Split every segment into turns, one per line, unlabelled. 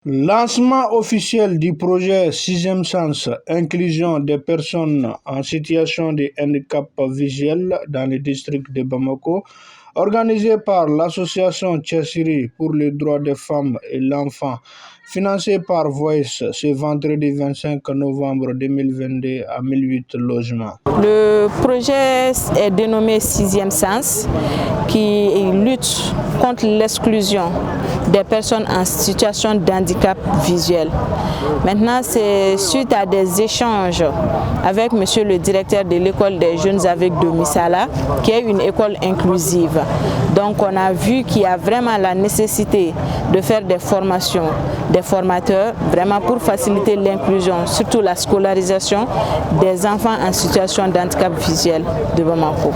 Lancement officiel du projet Sixième Sens, inclusion des personnes en situation de handicap visuel dans le district de Bamako, organisé par l'association Tchessiri pour les droits des femmes et l'enfant, financé par Voice ce vendredi 25 novembre 2022 à 1008 logements.
Le projet est dénommé Sixième Sens, qui lutte contre l'exclusion des personnes en situation de handicap visuel. Maintenant, c'est suite à des échanges avec monsieur le directeur de l'école des jeunes avec de Missala, qui est une école inclusive. Donc on a vu qu'il y a vraiment la nécessité de faire des formations, des formateurs, vraiment pour faciliter l'inclusion, surtout la scolarisation des enfants en situation de handicap visuel de Bamako.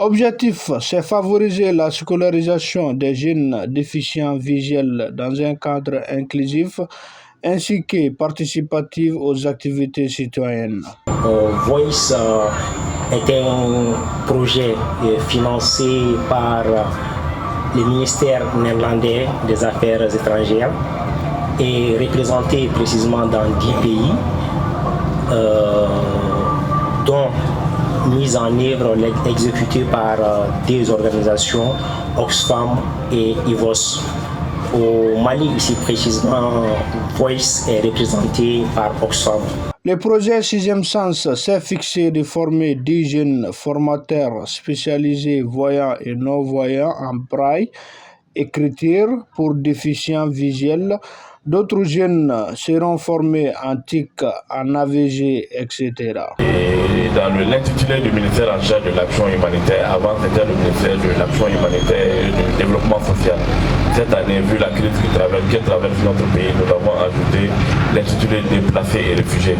Objectif, c'est favoriser la scolarisation des jeunes déficients visuels dans un cadre inclusif ainsi que participatif aux activités citoyennes.
Voice est un projet financé par le ministère néerlandais des Affaires étrangères et représenté précisément dans 10 pays, dont mise en œuvre, exécutée par des organisations, Oxfam et IVOS. Au Mali, ici précisément, Voice est représenté par Oxfam.
Le projet Sixième Sens s'est fixé de former 10 jeunes formateurs spécialisés voyants et non-voyants en braille, écriture pour déficients visuels. D'autres jeunes seront formés en TIC, en AVG, etc.
Et dans l'intitulé du ministère en charge de l'action humanitaire, avant c'était le ministère de l'action humanitaire et du développement social. Cette année, vu la crise qui traverse notre pays, nous avons ajouté l'intitulé déplacés et réfugiés.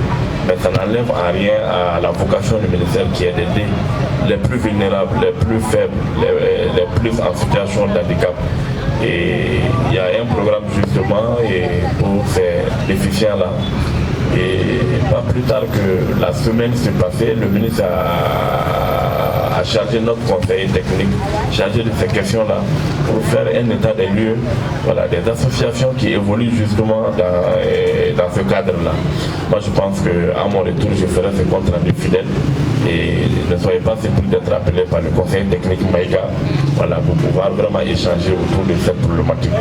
Mais ça n'enlève en rien à la vocation du ministère qui est d'aider les plus vulnérables, les plus faibles, les plus en situation de handicap. Et il y a un programme justement pour ces déficients-là. Et pas plus tard que la semaine s'est passée, le ministre a chargé notre conseiller technique, chargé de ces questions-là, pour faire un état des lieux, voilà, des associations qui évoluent justement dans ce cadre-là. Moi je pense qu'à mon retour, je ferai ce compte rendu fidèle. Et ne soyez pas surpris d'être appelé par le conseiller technique Maïga, voilà, pour pouvoir vraiment échanger autour de cette problématique.